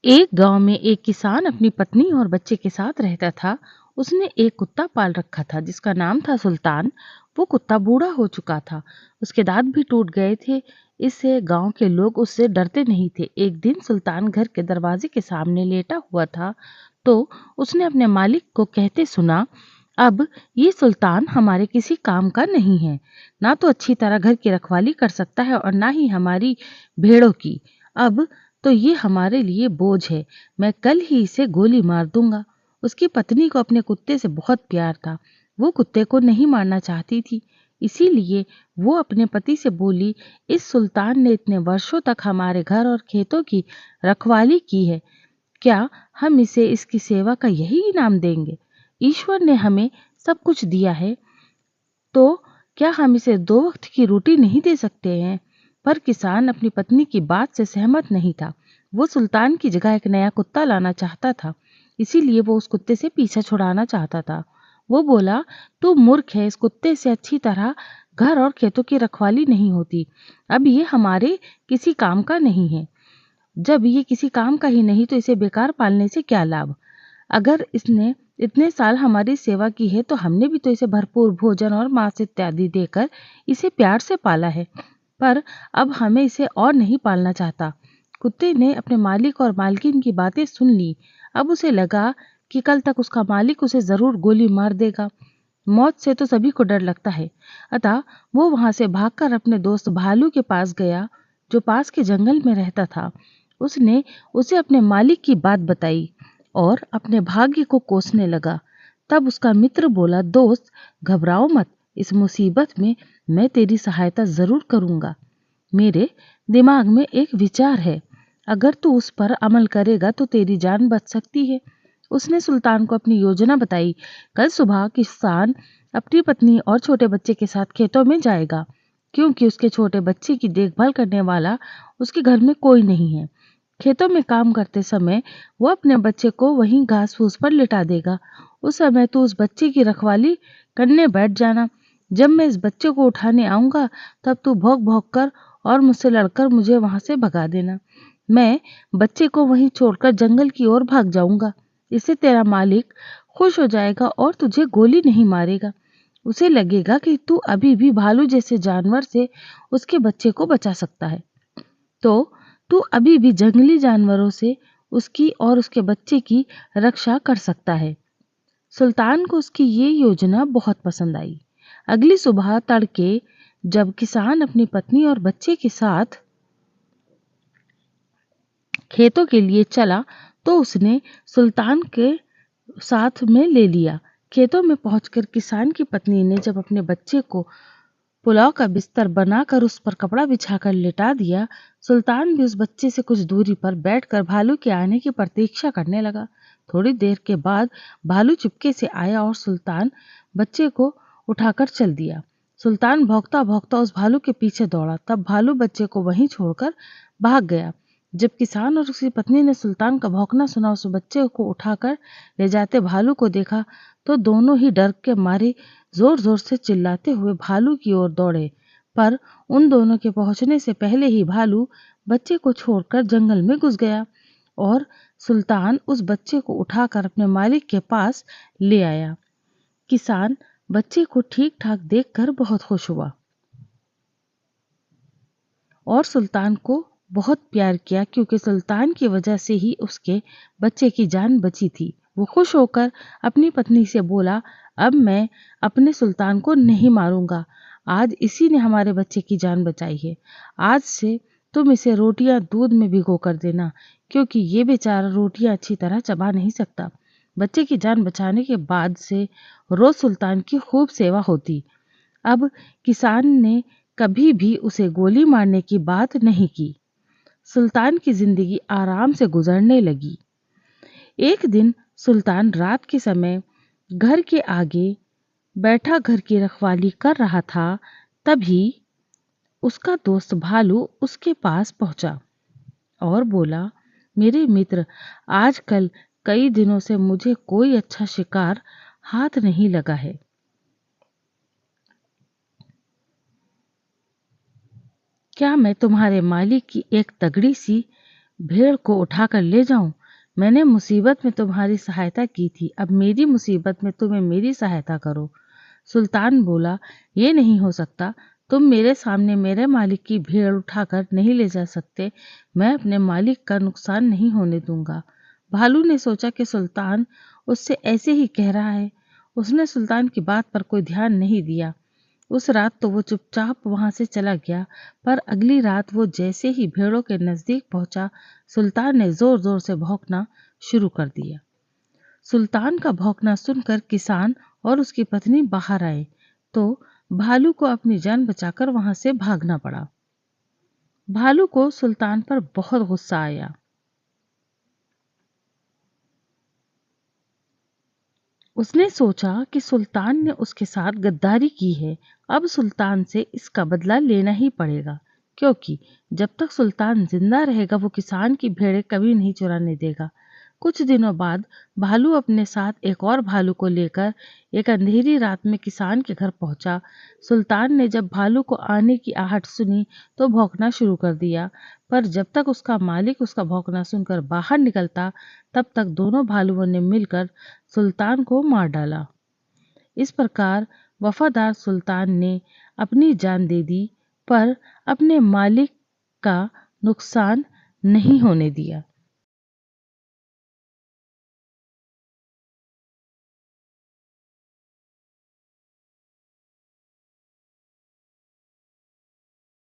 एक गांव में एक किसान अपनी पत्नी और बच्चे के साथ रहता था। उसने एक कुत्ता पाल रखा था जिसका नाम था सुल्तान। वो कुत्ता बूढ़ा हो चुका था, उसके दांत भी टूट गए थे। इससे गांव के लोग उससे डरते नहीं थे। एक दिन सुल्तान घर के दरवाजे के सामने लेटा हुआ था तो उसने अपने मालिक को कहते सुना, अब ये सुल्तान हमारे किसी काम का नहीं है, ना तो अच्छी तरह घर की रखवाली कर सकता है और ना ही हमारी भेड़ों की। अब तो ये हमारे लिए बोझ है, मैं कल ही इसे गोली मार दूंगा। उसकी पत्नी को अपने कुत्ते से बहुत प्यार था। वो कुत्ते को नहीं मारना चाहती थी, इसीलिए वो अपने पति से बोली, इस सुल्तान ने इतने वर्षों तक हमारे घर और खेतों की रखवाली की है, क्या हम इसे इसकी सेवा का यही इनाम देंगे? ईश्वर ने हमें सब कुछ दिया है, तो क्या हम इसे 2 वक्त की रोटी नहीं दे सकते हैं? पर किसान अपनी पत्नी की बात से सहमत नहीं था। वो सुल्तान की जगह एक नया कुत्ता लाना चाहता था, इसीलिए वो उस कुत्ते से पीछा छुड़ाना चाहता था। वो बोला, तू मूर्ख है, इस कुत्ते से अच्छी तरह घर और खेतों की रखवाली नहीं होती। अब ये हमारे किसी काम का नहीं है। जब ये किसी काम का ही नहीं तो इसे बेकार पालने से क्या लाभ? अगर इसने इतने साल हमारी सेवा की है तो हमने भी तो इसे भरपूर भोजन और मांस इत्यादि देकर इसे प्यार से पाला है, पर अब हमें इसे और नहीं पालना चाहता। कुत्ते ने अपने मालिक और मालकिन की बातें सुन ली। अब उसे लगा कि कल तक उसका मालिक उसे जरूर गोली मार देगा। मौत से तो सभी को डर लगता है, अतः वो वहां से भागकर अपने दोस्त भालू के पास गया, जो पास के जंगल में रहता था। उसने उसे अपने मालिक की बात बताई और अपने भाग्य को कोसने लगा। तब उसका मित्र बोला, दोस्त घबराओ मत, इस मुसीबत में मैं तेरी सहायता जरूर करूंगा। मेरे दिमाग में एक विचार है, अगर तू उस पर अमल करेगा तो तेरी जान बच सकती है। उसने सुल्तान को अपनी योजना बताई। कल सुबह किसान अपनी पत्नी और छोटे बच्चे के साथ खेतों में जाएगा, क्योंकि उसके छोटे बच्चे की देखभाल करने वाला उसके घर में कोई नहीं है। खेतों में काम करते समय वो अपने बच्चे को वहीं घास फूस पर लिटा देगा। उस समय तू उस बच्चे की रखवाली करने बैठ जाना। जब मैं इस बच्चे को उठाने आऊंगा तब तू भौंक भौंक कर और मुझसे लड़कर मुझे वहां से भगा देना। मैं बच्चे को वहीं छोड़कर जंगल की ओर भाग जाऊंगा। इससे तेरा मालिक खुश हो जाएगा और तुझे गोली नहीं मारेगा। उसे लगेगा कि तू अभी भी भालू जैसे जानवर से उसके बच्चे को बचा सकता है, तो तू अभी भी जंगली जानवरों से उसकी और उसके बच्चे की रक्षा कर सकता है। सुल्तान को उसकी ये योजना बहुत पसंद आई। अगली सुबह तड़के जब किसान अपनी पत्नी और बच्चे के साथ खेतों के लिए चला तो उसने सुल्तान के साथ में ले लिया। खेतों में पहुंचकर किसान की पत्नी ने जब अपने बच्चे को पुलाव का बिस्तर बनाकर उस पर कपड़ा बिछाकर लिटा दिया, सुल्तान भी उस बच्चे से कुछ दूरी पर बैठकर भालू के आने की प्रतीक्षा करने लगा। थोड़ी देर के बाद भालू चुपके से आया और सुल्तान बच्चे को उठाकर चल दिया। सुल्तान भौंकता भौंकता उस भालू के पीछे दौड़ा, तब भालू बच्चे को वहीं छोड़कर भाग गया। जब किसान और उसकी पत्नी ने सुल्तान का भौंकना सुना, उस बच्चे को उठाकर ले जाते भालू को देखा तो दोनों ही डर के मारे जोर जोर से चिल्लाते हुए भालू की ओर दौड़े। पर उन दोनों के पहुंचने से पहले ही भालू बच्चे को छोड़कर जंगल में घुस गया और सुल्तान उस बच्चे को उठाकर अपने मालिक के पास ले आया। किसान बच्चे को ठीक ठाक देखकर बहुत खुश हुआ और सुल्तान को बहुत प्यार किया, क्योंकि सुल्तान की वजह से ही उसके बच्चे की जान बची थी। वो खुश होकर अपनी पत्नी से बोला, अब मैं अपने सुल्तान को नहीं मारूंगा, आज इसी ने हमारे बच्चे की जान बचाई है। आज से तुम इसे रोटियां दूध में भिगो कर देना, क्योंकि ये बेचारा रोटियां अच्छी तरह चबा नहीं सकता। बच्चे की जान बचाने के बाद से रोज सुल्तान की खूब सेवा होती। अब किसान ने कभी भी उसे गोली मारने की बात नहीं की। सुल्तान की जिंदगी आराम से गुजरने लगी। एक दिन सुल्तान रात के समय घर के आगे बैठा घर की रखवाली कर रहा था। तभी उसका दोस्त भालू उसके पास पहुंचा और बोला, मेरे मित्र, आजकल कई दिनों से मुझे कोई अच्छा शिकार हाथ नहीं लगा है। क्या मैं तुम्हारे मालिक की एक तगड़ी सी भेड़ को उठाकर ले जाऊं? मैंने मुसीबत में तुम्हारी सहायता की थी, अब मेरी मुसीबत में तुम्हें मेरी सहायता करो। सुल्तान बोला, ये नहीं हो सकता। तुम मेरे सामने मेरे मालिक की भेड़ उठाकर नहीं ले जा सकते। मैं अपने मालिक का नुकसान नहीं होने दूंगा। भालू ने सोचा कि सुल्तान उससे ऐसे ही कह रहा है। उसने सुल्तान की बात पर कोई ध्यान नहीं दिया। उस रात तो वो चुपचाप वहां से चला गया, पर अगली रात वो जैसे ही भेड़ों के नजदीक पहुंचा, सुल्तान ने जोर जोर से भौंकना शुरू कर दिया। सुल्तान का भौंकना सुनकर किसान और उसकी पत्नी बाहर आए, तो भालू को अपनी जान बचाकर वहां से भागना पड़ा। भालू को सुल्तान पर बहुत गुस्सा आया। उसने सोचा कि सुल्तान ने उसके साथ गद्दारी की है, अब सुल्तान से इसका बदला लेना ही पड़ेगा, क्योंकि जब तक सुल्तान जिंदा रहेगा वो किसान की भेड़ें कभी नहीं चुराने देगा। कुछ दिनों बाद भालू अपने साथ एक और भालू को लेकर एक अंधेरी रात में किसान के घर पहुंचा। सुल्तान ने जब भालू को आने की आहट सुनी तो भौंकना शुरू कर दिया, पर जब तक उसका मालिक उसका भौंकना सुनकर बाहर निकलता, तब तक दोनों भालुओं ने मिलकर सुल्तान को मार डाला। इस प्रकार वफादार सुल्तान ने अपनी जान दे दी, पर अपने मालिक का नुकसान नहीं होने दिया।